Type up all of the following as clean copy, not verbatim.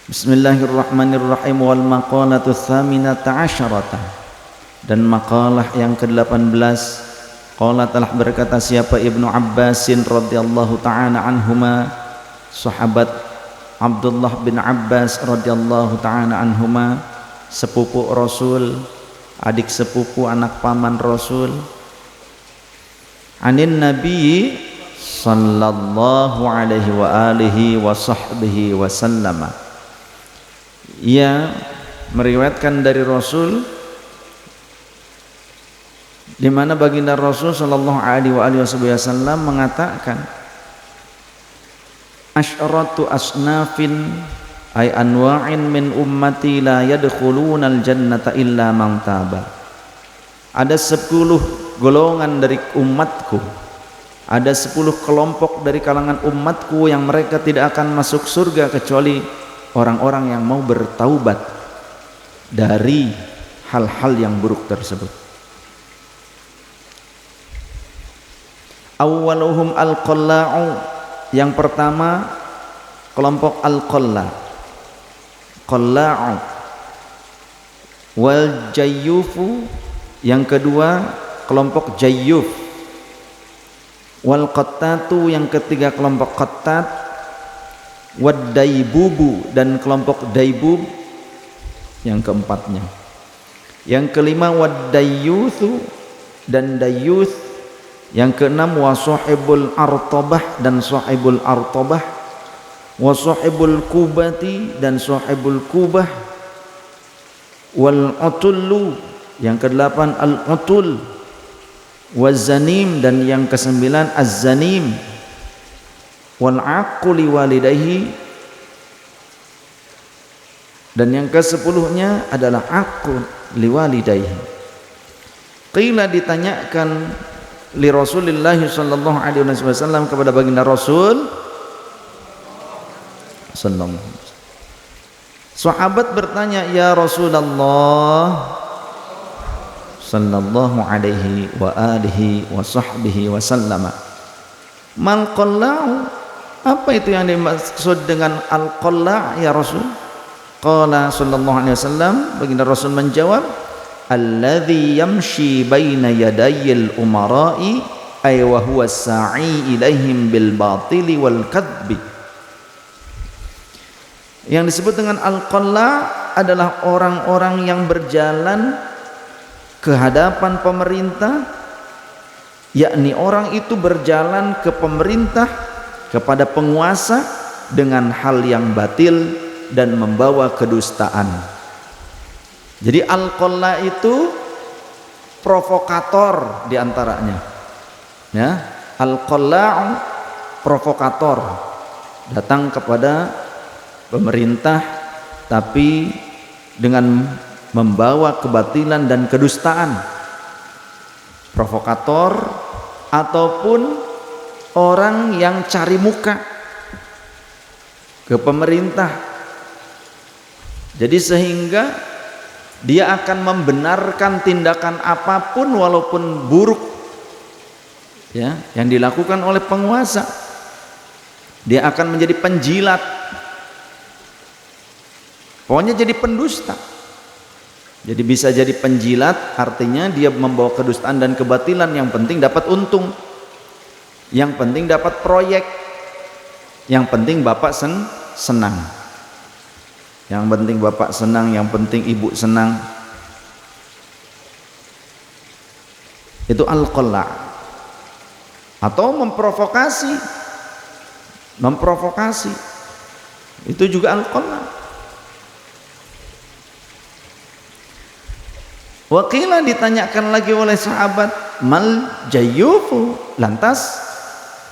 Bismillahirrahmanirrahim. Wal maqalatu tsaminata asyarata, dan makalah yang ke-18. Qala telah berkata siapa Ibnu Abbasin radhiyallahu ta'ala anhuma, sahabat Abdullah bin Abbas radhiyallahu ta'ala anhuma, sepupu Rasul, adik sepupu anak paman Rasul, anin Nabi sallallahu alaihi wa alihi wa sahbihi wa sallama. Ia meriwayatkan dari Rasul, di mana baginda Rasul sallallahu alaihi wasallam mengatakan, asyratu asnafin ay anwa'in min ummati la yadkhulunal jannata illa man taba. Ada 10 golongan dari umatku, ada 10 kelompok dari kalangan umatku yang mereka tidak akan masuk surga kecuali orang-orang yang mau bertaubat dari hal-hal yang buruk tersebut. Awwaluhum al-qalla'u, yang pertama kelompok al-qalla', qalla'u. Wal jayyufu, yang kedua kelompok jayyuf. Wal qattatu, yang ketiga kelompok qattat. Wad daibubu, dan kelompok daibub yang keempatnya. Yang kelima wad dayyuthu, dan dayyuth. Yang keenam wasahibul artabah, dan sahibul artabah. Wasahibul kubati, dan sahibul kubah. Wal utullu, yang kedelapan al utul. Wazanim, dan yang kesembilan az-zanim. Wal aqu liwalidayhi, dan yang ke-10-nya adalah aqu liwalidayhi. Qila, ditanyakan li Rasulillah sallallahu alaihi wasallam, kepada baginda Rasul sallallahu alaihi wasallam. Sahabat bertanya, ya Rasulullah sallallahu alaihi wa alihi wa sahbihi wa sallama, mal qalla'u, apa itu yang dimaksud dengan al-qalla' ya Rasul? Qala sallallahu alaihi wasallam, baginda Rasul menjawab, alladzi yamshi baina yadayil umara'i ay wa huwa sa'i ilaihim bil batili wal kadbi. Yang disebut dengan al-qalla' adalah orang-orang yang berjalan ke hadapan pemerintah, yakni orang itu berjalan ke pemerintah, kepada penguasa dengan hal yang batil dan membawa kedustaan. Jadi al-qalla itu provokator diantaranya, ya. Al-qalla provokator, datang kepada pemerintah tapi dengan membawa kebatilan dan kedustaan. Provokator ataupun orang yang cari muka ke pemerintah. Jadi sehingga dia akan membenarkan tindakan apapun walaupun buruk, ya, yang dilakukan oleh penguasa. Dia akan menjadi penjilat, pokoknya jadi pendusta. Jadi bisa jadi penjilat, artinya dia membawa kedustaan dan kebatilan. Yang penting dapat untung, yang penting dapat proyek, yang penting bapak senang, yang penting bapak senang, yang penting ibu senang. Itu al-qalla'. Atau memprovokasi, itu juga al-qalla'. Wakila, ditanyakan lagi oleh sahabat, mal jayyufu, lantas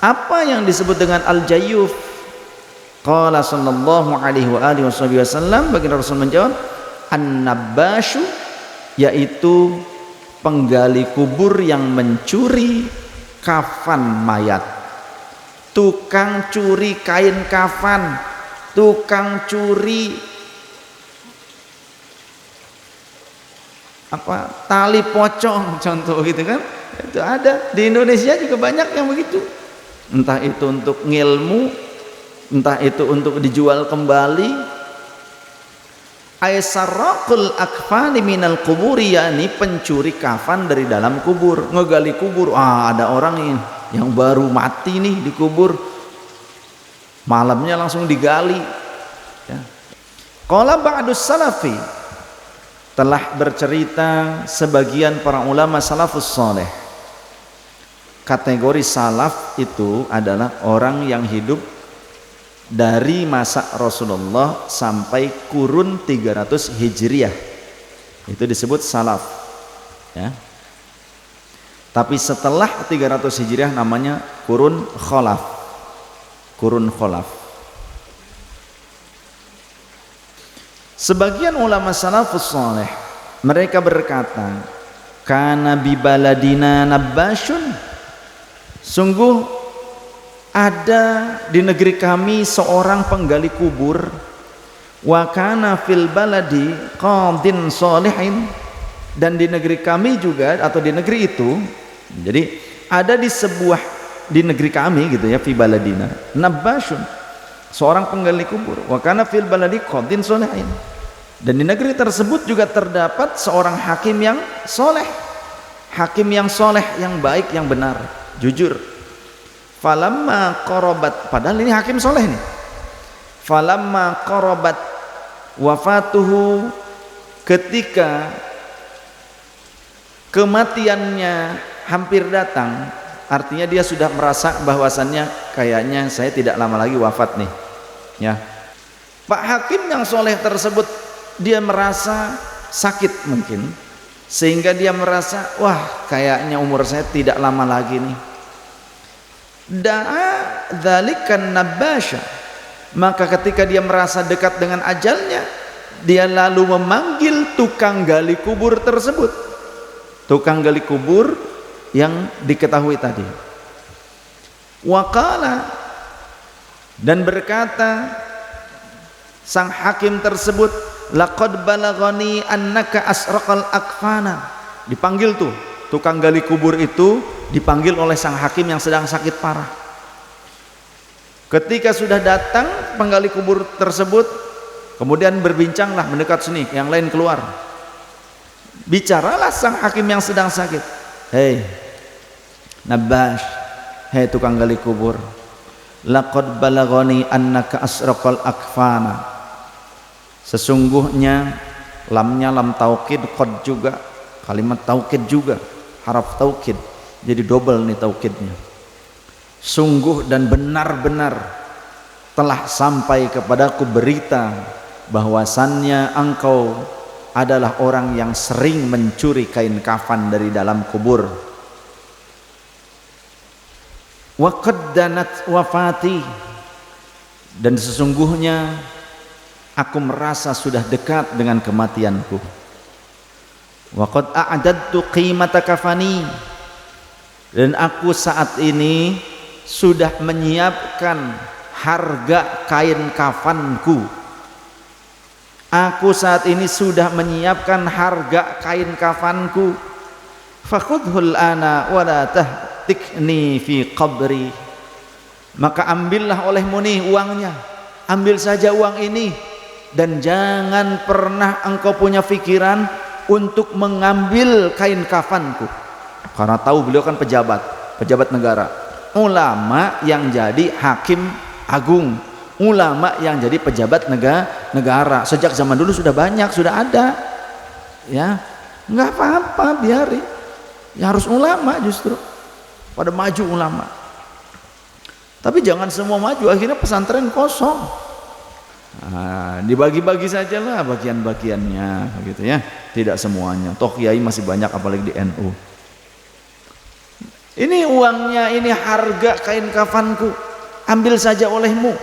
apa yang disebut dengan al-jayyuf? Qala sallallahu alaihi wa alihi wasallam, baginda Rasul menjawab, an-nabashu, yaitu penggali kubur yang mencuri kafan mayat, tukang curi kain kafan, tukang curi tali pocong, contoh gitu kan. Itu ada di Indonesia juga banyak yang begitu. Entah itu untuk ngilmu, entah itu untuk dijual kembali, Aisaraqul akfani minal kuburi, yakni pencuri kafan dari dalam kubur, ngegali kubur. Ada orang yang baru mati nih di kubur, malamnya langsung digali. Ya. Qala ba'dus salafi, telah bercerita sebagian para ulama salafus saleh, kategori salaf itu adalah orang yang hidup dari masa Rasulullah sampai kurun 300 Hijriah, itu disebut salaf ya. Tapi setelah 300 Hijriah namanya kurun khalaf. Kurun khalaf. Sebagian ulama salafus saleh mereka berkata, kana bi baladina nabbashun, sungguh ada di negeri kami seorang penggali kubur, wa kana fil baladi qadin sholihin, dan di negeri kami juga atau di negeri itu, jadi ada di negeri kami gitu ya, fi baladina nabbashun, seorang penggali kubur, wa kana fil baladi qadin sholihin, dan di negeri tersebut juga terdapat seorang hakim yang soleh, yang baik, yang benar, jujur. Falamma qarabat, padahal ini hakim soleh nih. Falamma qarabat wafatuhu, ketika kematiannya hampir datang, artinya dia sudah merasa bahwasannya kayaknya saya tidak lama lagi wafat nih ya. Pak hakim yang soleh tersebut dia merasa sakit mungkin, sehingga dia merasa wah kayaknya umur saya tidak lama lagi nih. Da'a dzalikan nabbasha, maka ketika dia merasa dekat dengan ajalnya, dia lalu memanggil tukang gali kubur tersebut, tukang gali kubur yang diketahui tadi. Waqala, dan berkata sang hakim tersebut, laqad balaghani annaka asraqal akfana. Dipanggil tuh tukang gali kubur itu, dipanggil oleh sang hakim yang sedang sakit parah. Ketika sudah datang penggali kubur tersebut, kemudian berbincanglah, mendekat sini, yang lain keluar. Bicaralah sang hakim yang sedang sakit, hei Nabbash, hei tukang gali kubur, laqad balaghani annaka asraqal akfana, sesungguhnya, lamnya lam taukid, qad juga, kalimat taukid juga, haraf taukid, jadi double nih taukidnya. Sungguh dan benar-benar telah sampai kepadaku berita bahwasannya engkau adalah orang yang sering mencuri kain kafan dari dalam kubur. Wa qaddanat wafati, dan sesungguhnya aku merasa sudah dekat dengan kematianku. Wa qad a'dadtu qimata kafani, dan aku saat ini sudah menyiapkan harga kain kafanku. Aku saat ini sudah menyiapkan harga kain kafanku. Fakhudhul ana wa la tahtikni fi qabri, maka ambillah olehmu nih uangnya, ambil saja uang ini, dan jangan pernah engkau punya pikiran untuk mengambil kain kafanku. Karena tahu beliau kan pejabat negara, ulama yang jadi hakim agung, ulama yang jadi pejabat negara. Sejak zaman dulu sudah banyak, sudah ada ya, nggak apa-apa, biarin ya, harus ulama, justru pada maju ulama. Tapi jangan semua maju, akhirnya pesantren kosong. Nah, dibagi-bagi sajalah bagian-bagiannya gitu ya, tidak semuanya, toh kiai masih banyak apalagi di NU. Ini uangnya, ini harga kain kafanku, ambil saja olehmu,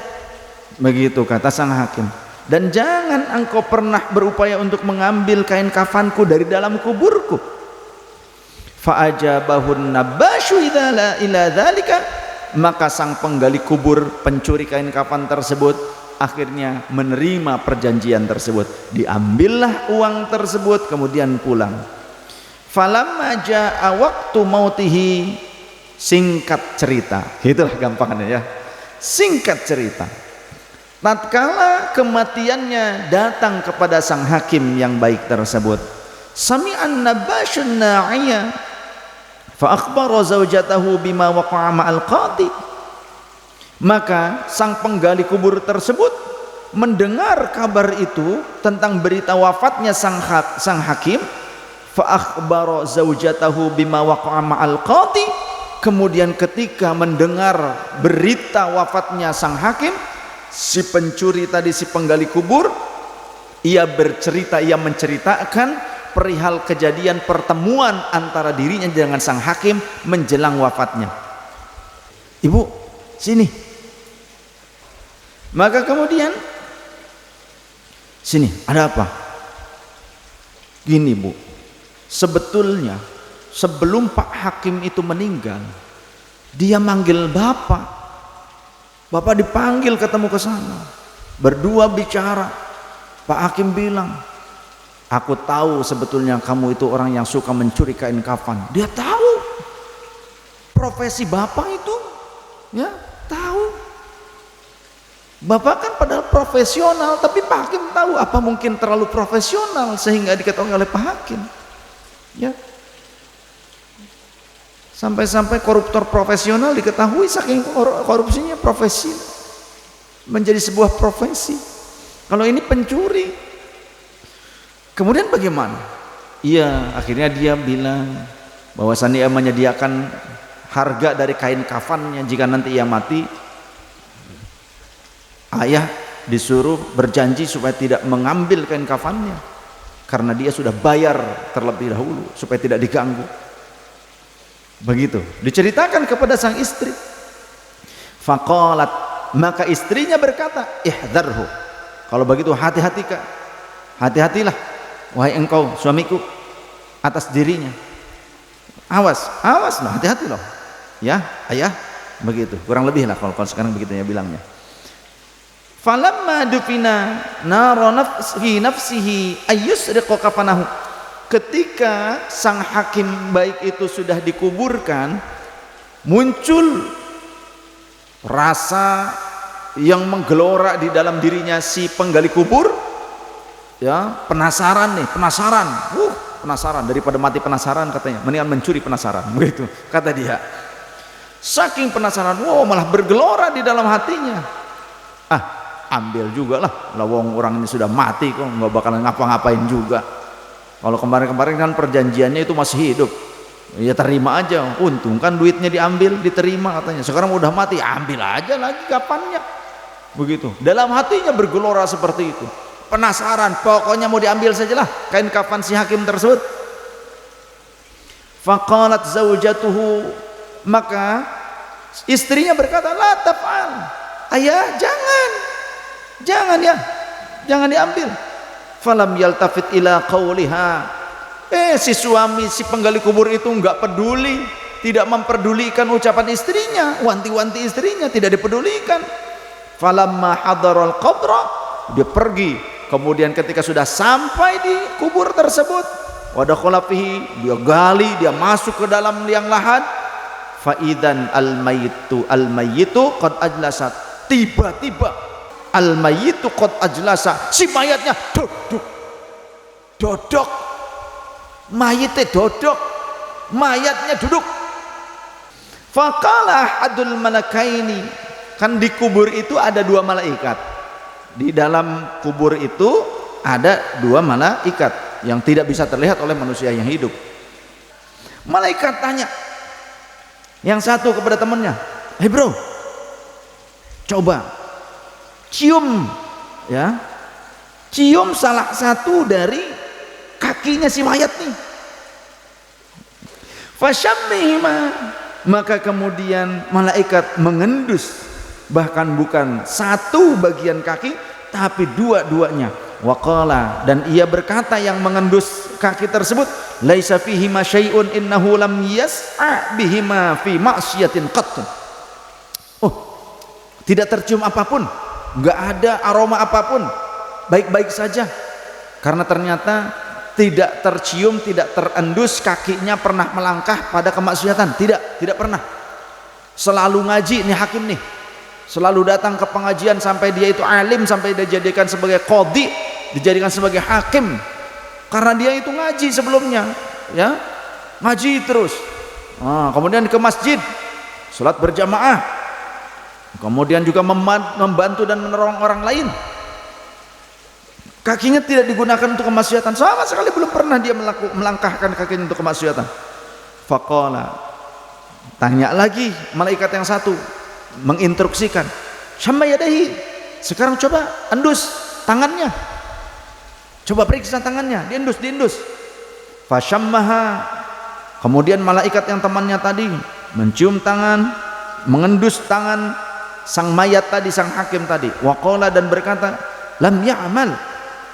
begitu kata sang hakim. Dan jangan engkau pernah berupaya untuk mengambil kain kafanku dari dalam kuburku. Fa'ajabahun nabbashu ila dzalika, maka sang penggali kubur, pencuri kain kafan tersebut akhirnya menerima perjanjian tersebut. Diambillah uang tersebut, kemudian pulang. Falamma jaa waqtu mautihi, singkat cerita, itulah gampangannya ya, singkat cerita, Tatkala kematiannya datang kepada sang hakim yang baik tersebut, sami'an nabasyun na'iyah fa akhbara zaujatahu bima waqa'a ma'al qati. Maka sang penggali kubur tersebut mendengar kabar itu tentang berita wafatnya sang hakim, fa akhbara zaujatahu bima waqa'a ma'al qati. Kemudian ketika mendengar berita wafatnya sang hakim, si pencuri tadi, si penggali kubur, ia menceritakan perihal kejadian pertemuan antara dirinya dengan sang hakim menjelang wafatnya. Ibu, sini. Maka kemudian, sini, ada apa? Gini Bu, sebetulnya sebelum Pak Hakim itu meninggal, dia manggil Bapak. Bapak dipanggil ketemu ke sana, berdua bicara. Pak Hakim bilang, aku tahu sebetulnya kamu itu orang yang suka mencuri kain kafan. Dia tahu profesi Bapak itu, ya tahu. Bapak kan padahal profesional, tapi Pak Hakim tahu. Apa mungkin terlalu profesional sehingga diketahui oleh Pak Hakim, ya. Sampai-sampai koruptor profesional diketahui saking korupsinya, profesi menjadi sebuah profesi. Kalau ini pencuri, kemudian bagaimana? Iya, akhirnya dia bilang bahwasannya ia menyediakan harga dari kain kafannya jika nanti ia mati. Ayah disuruh berjanji supaya tidak mengambil kain kafannya karena dia sudah bayar terlebih dahulu supaya tidak diganggu. Begitu diceritakan kepada sang istri. Faqalat, maka istrinya berkata, ihdzarhu, kalau begitu hati-hati Kak, hati-hatilah wahai engkau suamiku atas dirinya. Awas loh, hati-hati loh ya ayah. Begitu kurang lebih lah kalau sekarang begitu ya bilangnya. Falamma dufina nara nafsihi ayyusriqa kafanahu. Ketika sang hakim baik itu sudah dikuburkan, muncul rasa yang menggelora di dalam dirinya si penggali kubur, ya, penasaran daripada mati penasaran katanya, mendingan mencuri penasaran, begitu kata dia. Saking penasaran, malah bergelora di dalam hatinya. Ambil juga lah, lawang orang ini sudah mati kok, nggak bakalan ngapa-ngapain juga. Kalau kemarin-kemarin kan perjanjiannya itu masih hidup, ya terima aja. Untung kan duitnya diambil, diterima katanya. Sekarang udah mati, ambil aja lagi kapannya. Begitu. Dalam hatinya bergelora seperti itu. Penasaran, pokoknya mau diambil sajalah kain kafan si hakim tersebut. Faqalat zaujatuhu, maka istrinya berkata, la taf'al. Ayah, jangan ya, jangan diambil. Falam yaltafit ila qawliha. Si suami si penggali kubur itu enggak peduli, tidak memperdulikan ucapan istrinya, wanti-wanti istrinya tidak dipedulikan. Falamma hadaral qabra, dia pergi. Kemudian ketika sudah sampai di kubur tersebut, wa dakhala fihi, dia gali, dia masuk ke dalam liang lahat. Fa idzan al mayyitu qad ajlasat. Tiba-tiba al-mayyitu qad ajlasa, si mayatnya duduk, mayitnya duduk. Faqala adul malakaini, kan di kubur itu ada dua malaikat, di dalam kubur itu ada dua malaikat yang tidak bisa terlihat oleh manusia yang hidup. Malaikat tanya yang satu kepada temannya, "Hei bro, coba cium salah satu dari kakinya si mayat nih." Fasyammihima, maka kemudian malaikat mengendus, bahkan bukan satu bagian kaki tapi dua-duanya. Waqala, dan ia berkata yang mengendus kaki tersebut, laisa fihi ma syai'un innahu lam yas'a bihima fi ma'siyatin qatt. Tidak tercium apapun, nggak ada aroma apapun, baik-baik saja, karena ternyata tidak tercium, tidak terendus kakinya pernah melangkah pada kemaksiatan, tidak pernah. Selalu ngaji nih hakim nih, selalu datang ke pengajian sampai dia itu alim, sampai dia dijadikan sebagai qadhi, dijadikan sebagai hakim, karena dia itu ngaji sebelumnya, ya, ngaji terus. Kemudian ke masjid, sholat berjamaah, kemudian juga membantu dan menolong orang lain. Kakinya tidak digunakan untuk kemaksiatan, sama sekali belum pernah dia melangkahkan kakinya untuk kemaksiatan. Faqala, tanya lagi malaikat yang satu, menginstruksikan, syamma yadahi, sekarang coba endus tangannya, coba periksa tangannya, diendus. Fasyammaha, kemudian malaikat yang temannya tadi mencium tangan, mengendus tangan sang mayat tadi, sang hakim tadi. Waqala, dan berkata, lam ya'mal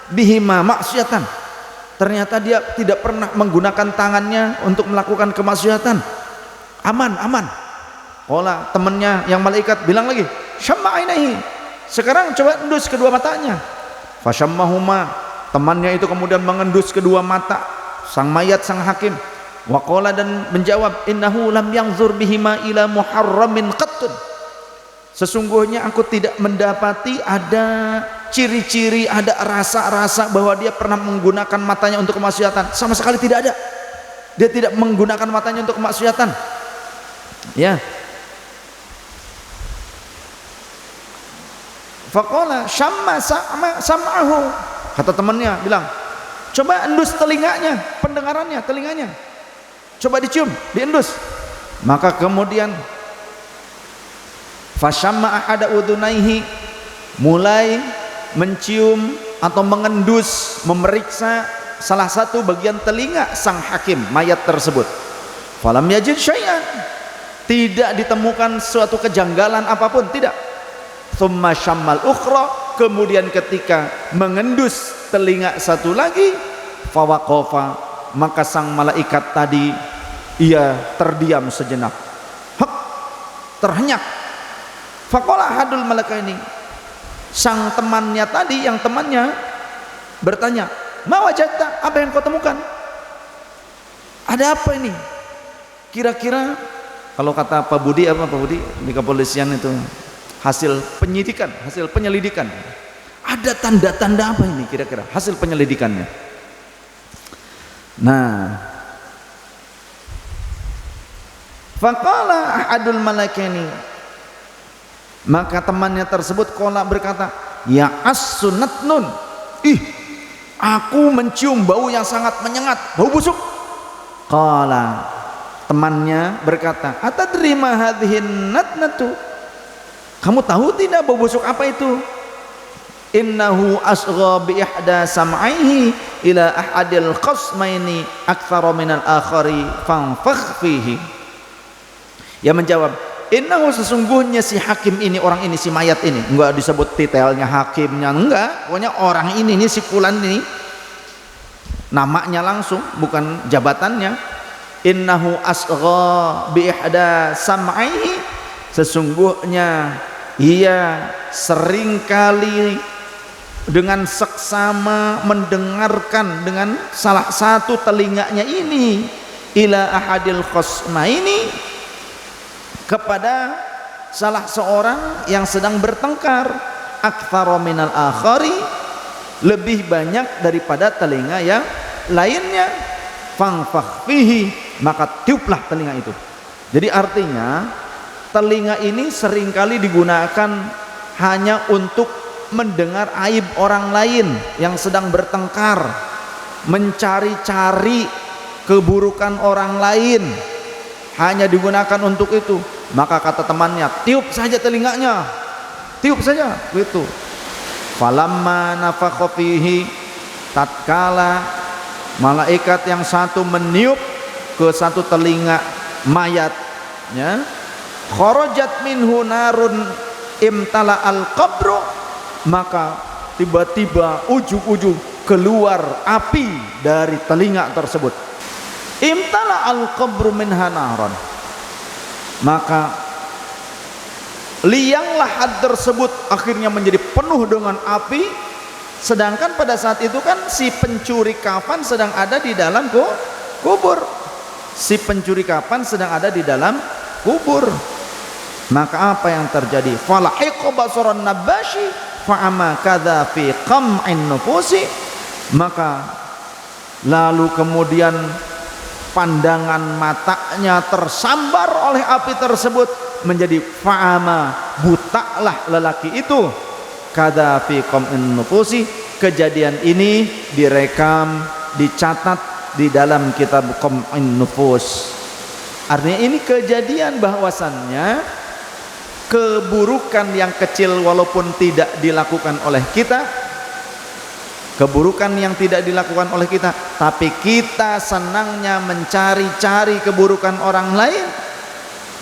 bihima maksiatan, ternyata dia tidak pernah menggunakan tangannya untuk melakukan kemaksiatan, aman. Qala, temannya yang malaikat bilang lagi, syamma ainaihi, sekarang coba endus kedua matanya. Fasyammahuma, temannya itu kemudian mengendus kedua mata sang mayat, sang hakim. Waqala, dan menjawab, innahu lam yanzur bihima ila muharramin qattun, sesungguhnya aku tidak mendapati ada ciri-ciri, ada rasa-rasa bahwa dia pernah menggunakan matanya untuk kemaksiatan, sama sekali tidak ada. Dia tidak menggunakan matanya untuk kemaksiatan, ya. Faqala syamma sam'ahu, kata temannya bilang, coba endus telinganya, pendengarannya, telinganya, coba dicium, diendus. Maka kemudian fasyamma ahada udunaihi, mulai mencium atau mengendus, memeriksa salah satu bagian telinga sang hakim mayat tersebut. Falam yajid syai'an, tidak ditemukan suatu kejanggalan apapun, tidak. Tsumma syammal ukhra, kemudian ketika mengendus telinga satu lagi, fawaqafa, maka sang malaikat tadi ia terdiam sejenak, terhenyak. Faqala ahadul malakaini, sang temannya tadi, yang temannya bertanya, ma wajadta, apa yang kau temukan, ada apa ini? Kira-kira kalau kata Pak Budi, apa Pak Budi di kepolisian itu, hasil penyidikan, hasil penyelidikan, ada tanda-tanda apa ini kira-kira hasil penyelidikannya? Nah, faqala ahadul malakaini, maka temannya tersebut qala, berkata, ya as-sunnatnun, aku mencium bau yang sangat menyengat, bau busuk. Qala, temannya berkata, atadri ma hadhihin natnatu, kamu tahu tidak bau busuk apa itu? Innahu asgha bi ihda sam'aihi ila ahadil qasmaini aktsara minal akhari fanfakh fihi. Ia menjawab, innahu, sesungguhnya si hakim ini, orang ini, si mayat ini, enggak disebut detailnya hakimnya, enggak, pokoknya orang ini si fulan ini, namanya langsung, bukan jabatannya. Innahu asgha bi ihda sam'aihi, sesungguhnya ia seringkali dengan seksama mendengarkan dengan salah satu telinganya ini, ila ahadil khasmaini, kepada salah seorang yang sedang bertengkar, aktsara minal akhari, lebih banyak daripada telinga yang lainnya. Fangfakh fihi, maka tiuplah telinga itu. Jadi artinya telinga ini seringkali digunakan hanya untuk mendengar aib orang lain yang sedang bertengkar, mencari-cari keburukan orang lain, hanya digunakan untuk itu. Maka kata temannya, tiup saja telinganya, tiup saja, gitu. Falamma nafakha fihi, tatkala malaikat yang satu meniup ke satu telinga mayat, ya, kharajat minhu narun imtala al-qabru, maka tiba-tiba ujung-ujung keluar api dari telinga tersebut. Imtala al-qabru minha naran, maka liang lahat tersebut akhirnya menjadi penuh dengan api. Sedangkan pada saat itu kan si pencuri kafan sedang ada di dalam kubur. Si pencuri kafan sedang ada di dalam kubur. Maka apa yang terjadi? Falahiqa basaran nabashi fa'ama kadza fi qam'in nufusi. Maka lalu kemudian pandangan matanya tersambar oleh api tersebut menjadi fa'ama, butalah lelaki itu. Kadza fi qam'in nufusi. Kejadian ini direkam, dicatat di dalam kitab Qam'in Nufus. Artinya ini kejadian bahwasannya keburukan yang kecil walaupun tidak dilakukan oleh kita, keburukan yang tidak dilakukan oleh kita, tapi kita senangnya mencari-cari keburukan orang lain,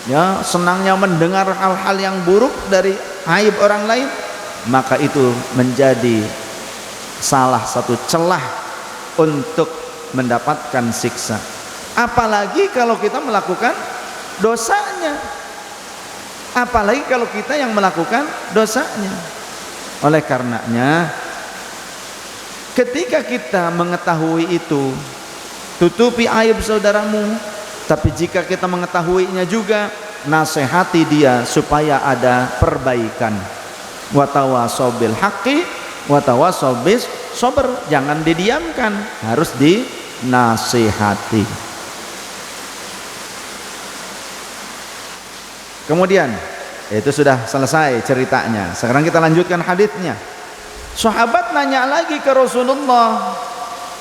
ya, senangnya mendengar hal-hal yang buruk dari aib orang lain, maka itu menjadi salah satu celah untuk mendapatkan siksa. Apalagi kalau kita melakukan dosanya, apalagi kalau kita yang melakukan dosanya. Oleh karenanya, ketika kita mengetahui itu, tutupi aib saudaramu. Tapi jika kita mengetahuinya juga, nasihati dia supaya ada perbaikan. Wa tawassaw bil haqqi wa tawassaw bis sabr. Jangan didiamkan, harus dinasihati. Kemudian itu sudah selesai ceritanya. Sekarang kita lanjutkan hadisnya. Sahabat nanya lagi ke Rasulullah.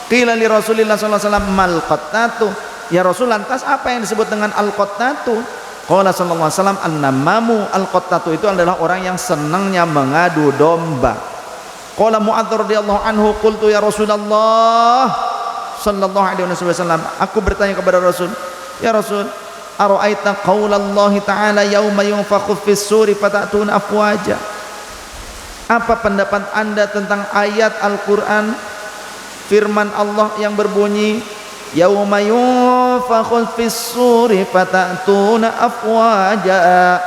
Qila li Rasulillah sallallahu alaihi wasallam mal qattatu. Ya Rasul, lantas apa yang disebut dengan al-qattatu? Qala sallallahu alaihi wasallam an-namamu. Al-qattatu itu adalah orang yang senangnya mengadu domba. Qala Mu'adz radhiyallahu anhu, qultu ya Rasulullah sallallahu alaihi wasallam, aku bertanya kepada Rasul, ya Rasul, ara'aita qaulallahi ta'ala yauma yunfakhu fis suri fatatuna afwaja. Apa pendapat Anda tentang ayat Al-Qur'an firman Allah yang berbunyi yauma yunfakhu fis suri fatatuna afwaja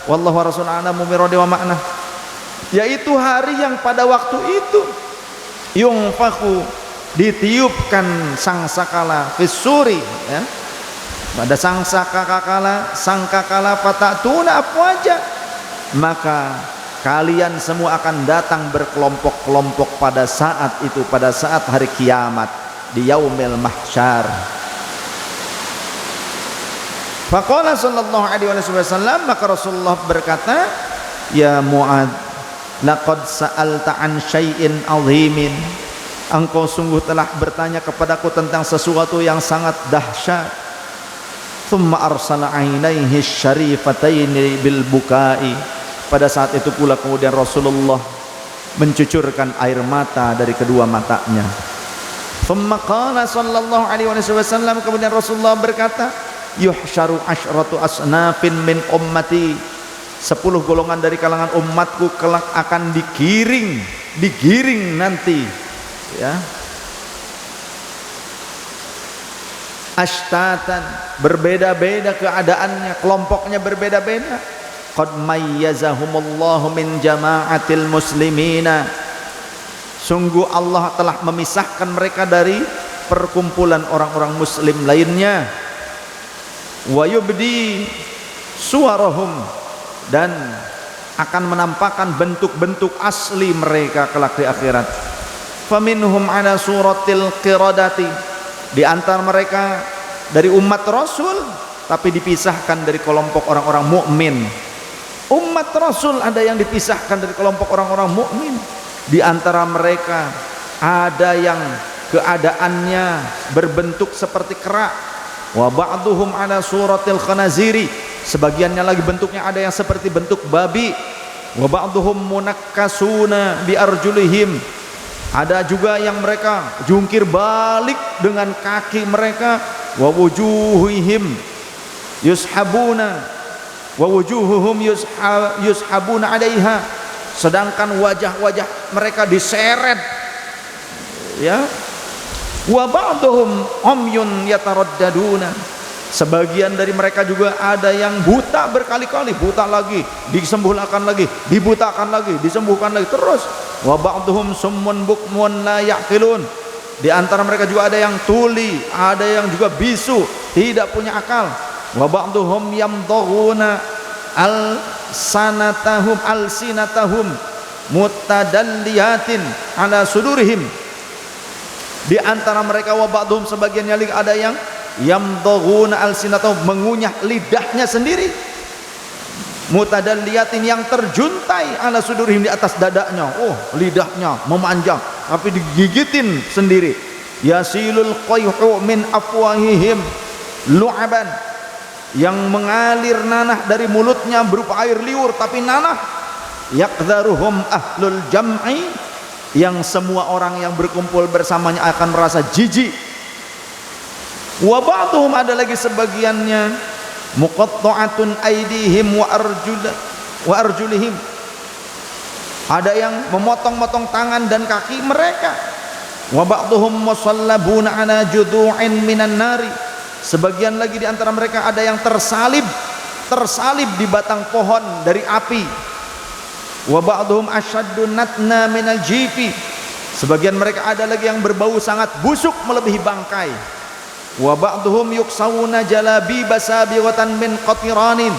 wallahu rasul a'lamu miradi wa ma'na, yaitu hari yang pada waktu itu yunfakhu, ditiupkan sangsakala fis suri, ya, pada sangkakala fatatuna afwaja, maka kalian semua akan datang berkelompok-kelompok pada saat itu, pada saat hari kiamat, di yaumil mahsyar. Faqala sallallahu alaihi wasallam, maka Rasulullah berkata, ya Mu'adz, laqad sa'alta an syai'in 'azimin. Engkau sungguh telah bertanya kepadaku tentang sesuatu yang sangat dahsyat. Thumma arsala ainaihi syarifataini bil bukai. Pada saat itu pula kemudian Rasulullah mencucurkan air mata dari kedua matanya. Thumma qala sallallahu alaihi wasallam, kemudian Rasulullah berkata, yuhsyaru asyratu asnafin min ummati. 10 golongan dari kalangan umatku kelak akan digiring nanti, ya, ashtatan, berbeda-beda keadaannya, kelompoknya berbeda-beda. Qad mayyazahumullahu min jama'atil muslimina. Sungguh Allah telah memisahkan mereka dari perkumpulan orang-orang muslim lainnya. Wa yubdi suwarahum, dan akan menampakkan bentuk-bentuk asli mereka kelak di akhirat. Faminhum ala suratil qiradati, di antara mereka dari umat Rasul tapi dipisahkan dari kelompok orang-orang mukmin. Umat Rasul ada yang dipisahkan dari kelompok orang-orang mukmin. Di antara mereka ada yang keadaannya berbentuk seperti kera. Wa ba'duhum ala suratil khanaziri, sebagiannya lagi bentuknya ada yang seperti bentuk babi. Wa ba'duhum munakkasuna bi arjulihim, ada juga yang mereka jungkir balik dengan kaki mereka. Wa wujuhihim yushabuna wa wujuhuhum yushabuna 'alaiha, sedangkan wajah-wajah mereka diseret, ya. Wa ba'dhum umyun yataraddaduna, sebagian dari mereka juga ada yang buta berkali-kali, buta lagi, disembuhkan lagi, dibutakan lagi, disembuhkan lagi terus. Wa ba'dhum summun bukmun la ya'qilun, di antara mereka juga ada yang tuli, ada yang juga bisu, tidak punya akal. Wa ba'dhum yamdaghuna alsinatahum mutadalliyatin ala sudurihim. Di antara mereka wa ba'dhum, sebagiannya lagi ada yang yamdaghuna alsinatahum, mengunyah lidahnya sendiri, mutadalliyatin, yang terjuntai ala sudurihim, di atas dadanya. Oh, lidahnya memanjang tapi digigitin sendiri. Yasilul qayhu min afwahihim lu'aban, yang mengalir nanah dari mulutnya berupa air liur tapi nanah. Yaqdharuhum ahlul jam'i, yang semua orang yang berkumpul bersamanya akan merasa jijik. Wa ba'dhum, ada lagi sebagiannya, muqatta'atun aydihim wa arjulihim, ada yang memotong-motong tangan dan kaki mereka. Wa ba'dhum musallabuna ala judu'in minan nari, sebagian lagi di antara mereka ada yang tersalib di batang pohon dari api. Wa ba'dhum ashaddu natna minal jifi, sebagian mereka ada lagi yang berbau sangat busuk melebihi bangkai. Wa ba'dhum yuksawuna jalabiba sabighatan min qatiranin,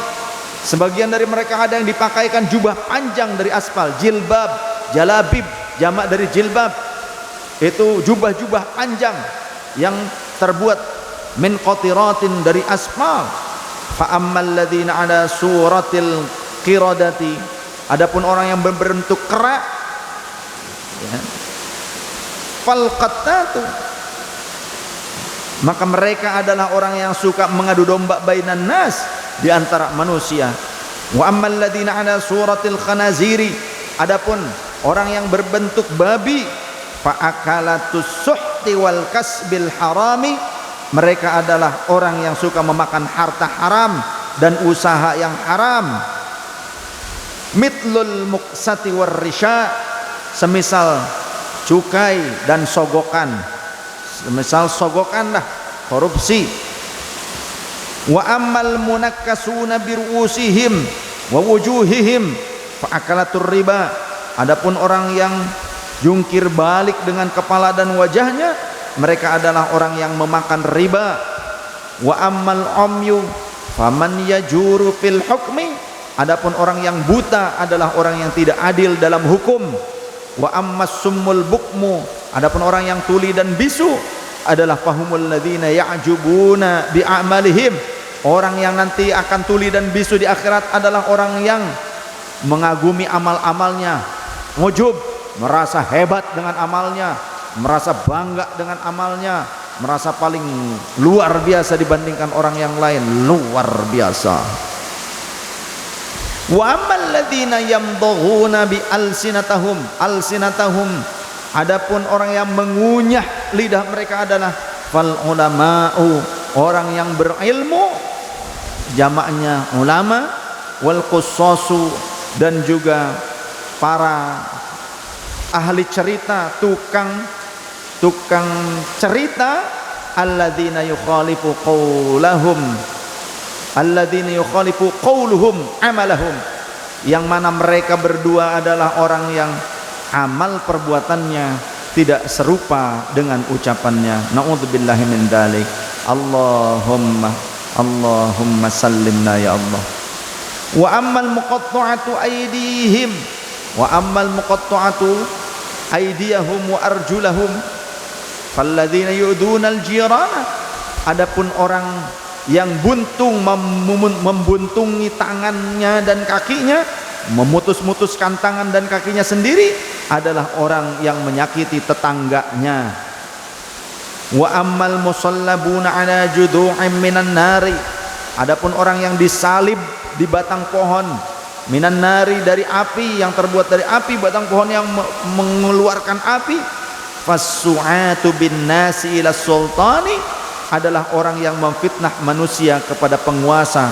sebagian dari mereka ada yang dipakaikan jubah panjang dari aspal. Jilbab, jalabib jamak dari jilbab, itu jubah-jubah panjang yang terbuat min qatiratin, dari aspal. Fa ammal ladzina ala suratil qiradati, adapun orang yang berbentuk kera, ya, fal qattatu, maka mereka adalah orang yang suka mengadu domba bainan nas, di antara manusia. Wa ammal ladzina ala suratil khanaziri, adapun orang yang berbentuk babi, fa akalatus suhti wal kasbil harami, mereka adalah orang yang suka memakan harta haram dan usaha yang haram. Mitlul muqsati war risya, semisal cukai dan sogokan, semisal sogokan lah, korupsi. Wa ammal munakkasuna biruusihim wa wujuhihim fa akalatur riba, adapun orang yang jungkir balik dengan kepala dan wajahnya, mereka adalah orang yang memakan riba. Wa ammal umyu faman yajuru fil hukmi, adapun orang yang buta adalah orang yang tidak adil dalam hukum. Wa ammas summul bukmu, adapun orang yang tuli dan bisu adalah fahumul ladzina ya'jubuna bi a'malihim, orang yang nanti akan tuli dan bisu di akhirat adalah orang yang mengagumi amal-amalnya, ujub, merasa hebat dengan amalnya, merasa bangga dengan amalnya, merasa paling luar biasa dibandingkan orang yang lain, luar biasa. Wa ammal ladzina yamdaghuna bi alsinatahum, adapun orang yang mengunyah lidah mereka adalah fal ulama'u, orang yang berilmu, jamaknya ulama, wal qussasu, dan juga para ahli cerita, tukang cerita, alladzina yukhalifu qauluhum amalahum, yang mana mereka berdua adalah orang yang amal perbuatannya tidak serupa dengan ucapannya. Na'udzubillahi min dzalik. Allahumma sallimna ya Allah. Wa ammal muqatta'atu aydihim, wa ammal muqatta'atu aydiyahum wa arjulahum falladzina yu'dunal jirana, adapun orang yang membuntungi tangannya dan kakinya, memutus-mutuskan tangan dan kakinya sendiri, adalah orang yang menyakiti tetangganya. Wa ammal musallabuna ala judu'in minan nari, adapun orang yang disalib di batang pohon, minan nari, dari api, yang terbuat dari api, batang pohon yang mengeluarkan api. Fas-su'atu bin nasi ila sultani, adalah orang yang memfitnah manusia kepada penguasa,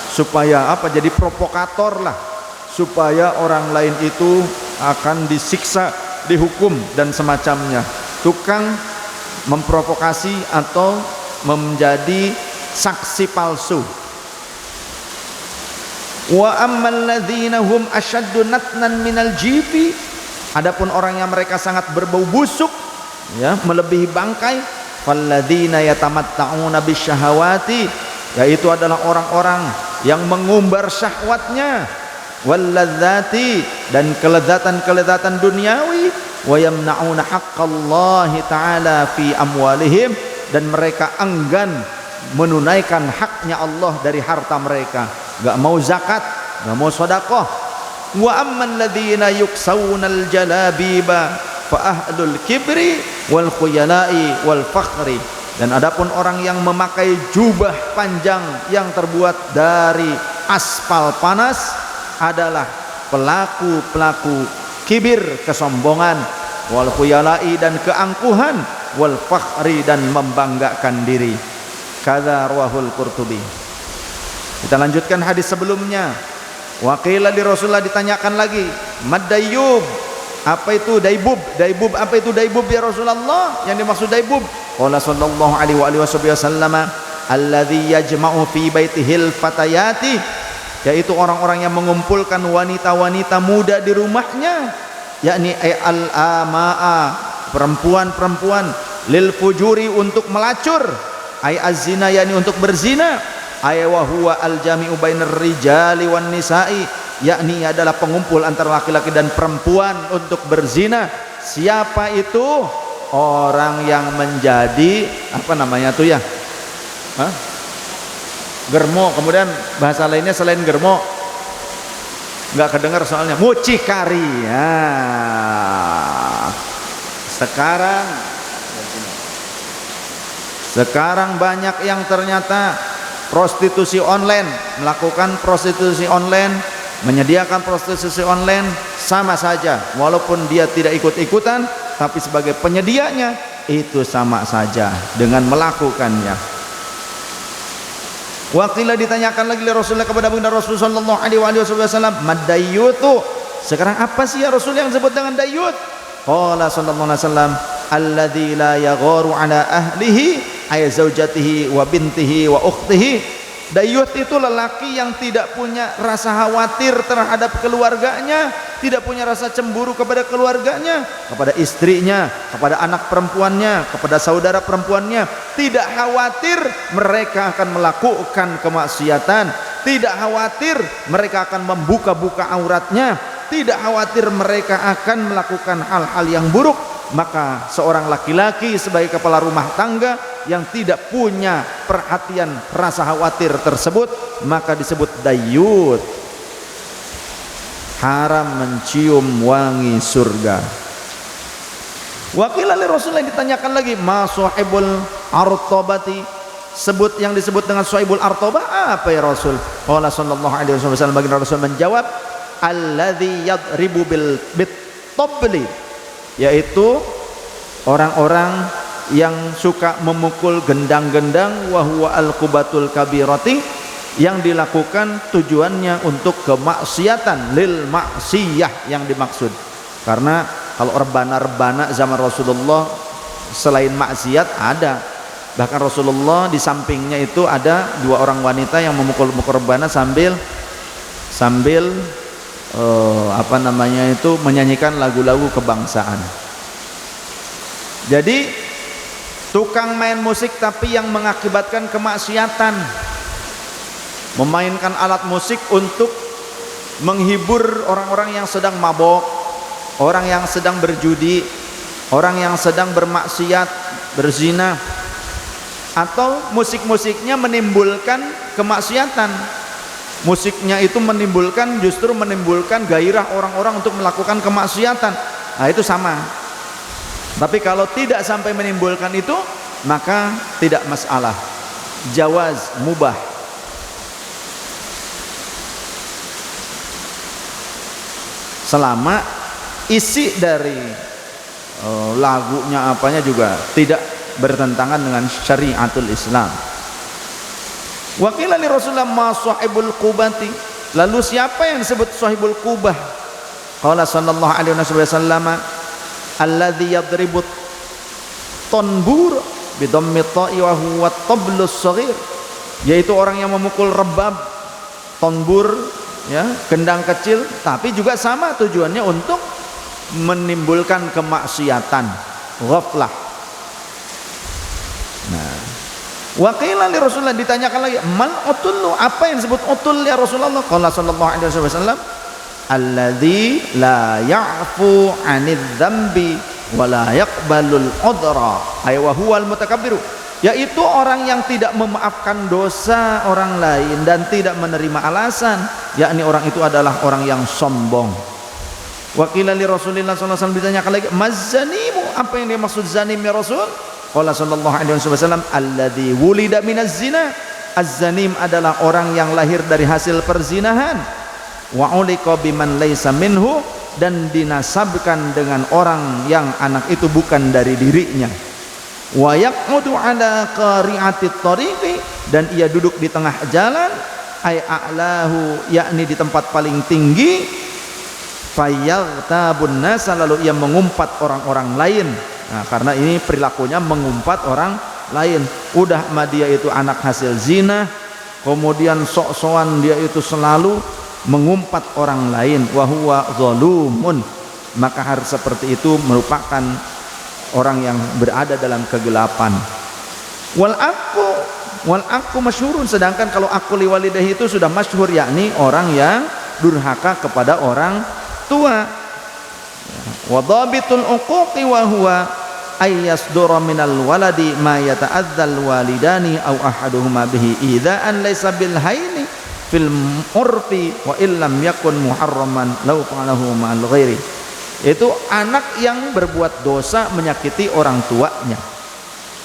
supaya apa, jadi provokator lah, supaya orang lain itu akan disiksa, dihukum dan semacamnya. Tukang memprovokasi atau menjadi saksi palsu. Wa ammal ladzina hum ashaddu natnan minal jifi, adapun orang yang mereka sangat berbau busuk, ya, melebihi bangkai, falladzina yatamatta'una bisyahawati, yaitu adalah orang-orang yang mengumbar syahwatnya, walladzati, dan kelezatan-kelezatan duniawi, wa yamna'una haqqallahi ta'ala fi amwalihim, dan mereka enggan menunaikan haknya Allah dari harta mereka, enggak mau zakat, enggak mau sedekah. Wa amman ladzina yuksawunal jalabiba fa ahlul kibri wal khuyala'i wal fakhri, dan adapun orang yang memakai jubah panjang yang terbuat dari aspal panas adalah pelaku-pelaku kibir, kesombongan, wal khuyala'i, dan keangkuhan, wal fakhri, dan membanggakan diri. Kadza rawahul Qurtubi. Kita lanjutkan hadis sebelumnya. Waqila li Rasulullah, ditanyakan lagi, mad dayyub, apa itu daibub? Daibub, apa itu daibub ya Rasulullah? Yang dimaksud daibub, qala sallallahu alaihi wasallam, alladzi yajma'u fi baitihil fatayati, yaitu orang-orang yang mengumpulkan wanita-wanita muda di rumahnya, yakni al-amaa, perempuan-perempuan, lil fujuri, untuk melacur, ay az-zina, yakni untuk berzina, ay wa huwa al-jami'u bainar rijali wan nisa'i, yakni adalah pengumpul antara laki-laki dan perempuan untuk berzina. Siapa itu? Orang yang menjadi apa namanya tuh ya? Germo, kemudian bahasa lainnya selain germo nggak kedengar soalnya, mucikari ya. Sekarang banyak yang ternyata prostitusi online, melakukan prostitusi online, menyediakan prostitusi online, sama saja, walaupun dia tidak ikut-ikutan, tapi sebagai penyedianya itu sama saja dengan melakukannya. Wakilah, ditanyakan lagi oleh Rasulullah kepada Baginda Rasul sallallahu alaihi wasallam, madayyutu, sekarang apa sih ya Rasul yang disebut dengan dayyut? Qala sallallahu alaihi wasallam, alladzi la yagharu ala ahlihi ay zaujatihi wa bintihi wa ukhtihi. Dayyut itu lelaki yang tidak punya rasa khawatir terhadap keluarganya, tidak punya rasa cemburu kepada keluarganya, kepada istrinya, kepada anak perempuannya, kepada saudara perempuannya, tidak khawatir mereka akan melakukan kemaksiatan, tidak khawatir mereka akan membuka-buka auratnya, tidak khawatir mereka akan melakukan hal-hal yang buruk. Maka seorang laki-laki sebagai kepala rumah tangga yang tidak punya perhatian rasa khawatir tersebut, maka disebut dayyut. Haram mencium wangi surga. Wakilah li Rasulullah, ditanyakan lagi, ma sahibul artobati, sebut yang disebut dengan sahibul artobah apa ya Rasul? Qala sallallahu alaihi wasallam, baginda Rasul menjawab, alladzi yadribu bil bitobli, yaitu orang-orang yang suka memukul gendang-gendang, wa huwa al-qubatul kabirati, yang dilakukan tujuannya untuk kemaksiatan, lil maksiyah yang dimaksud. Karena kalau rebana-rebana zaman Rasulullah selain maksiat ada, bahkan Rasulullah di sampingnya itu ada dua orang wanita yang memukul-mukul rebana sambil apa namanya itu, menyanyikan lagu-lagu kebangsaan. Jadi tukang main musik tapi yang mengakibatkan kemaksiatan, memainkan alat musik untuk menghibur orang-orang yang sedang mabok, orang yang sedang berjudi, orang yang sedang bermaksiat, berzina, atau musik-musiknya menimbulkan kemaksiatan. Musiknya itu justru menimbulkan gairah orang-orang untuk melakukan kemaksiatan. Nah, itu sama. Tapi kalau tidak sampai menimbulkan itu, maka tidak masalah, jawaz, mubah. Selama isi dari lagunya apanya juga tidak bertentangan dengan syariatul Islam. Wakilah li Rasulullah, ma sahibul qubati, lalu siapa yang disebut sahibul qubah? Qala sallallahu alaihi wasallam, alladzi yadribut tanbur bi dhammi ta'i wa huwa tablus shaghir, yaitu orang yang memukul rebab, tanbur ya, gendang kecil, tapi juga sama tujuannya untuk menimbulkan kemaksiatan, ghaflah. Nah, Wa qila li Rasulullah, ditanyakan lagi, mal utullu, apa yang disebut utul ya Rasulullah? Qala sallallahu alaihi wasallam, alladzi la ya'fu 'anil dzambi wa la yaqbalul udra, ay wa huwal mutakabbiru, yaitu orang yang tidak memaafkan dosa orang lain dan tidak menerima alasan, yakni orang itu adalah orang yang sombong. Wa qila li Rasulillah sallallahu alaihi wasallam, ditanyakan lagi, mazzanimu, apa yang dimaksud zanim ya Rasul? Qala sallallahu alaihi wasallam, alladzi wulida minaz zina, az-zanim adalah orang yang lahir dari hasil perzinahan, wa uliqa biman laisa minhu, dan dinasabkan dengan orang yang anak itu bukan dari dirinya, wa yaqudu ala qari'atit tariqi, dan ia duduk di tengah jalan, ay a'lahu, yakni di tempat paling tinggi, fayaghtabun nas, lalu ia mengumpat orang-orang lain. Nah, karena ini perilakunya mengumpat orang lain. Udah mah dia itu anak hasil zina, kemudian sok-sokan dia itu selalu mengumpat orang lain, wa huwa zalumun, maka harus seperti itu merupakan orang yang berada dalam kegelapan. Wal aku masyhurun, sedangkan kalau aku liwalidahi itu sudah masyhur, yakni orang yang durhaka kepada orang tua. Wa dhabitul uquqi wa huwa ayyasdura minal waladi ma yata'adzal walidani aw ahaduhuma bihi idza'an laysa bil hayni fil urfi wa illam yakun muharraman law fa'alahu ma'al ghairi. Itu anak yang berbuat dosa menyakiti orang tuanya,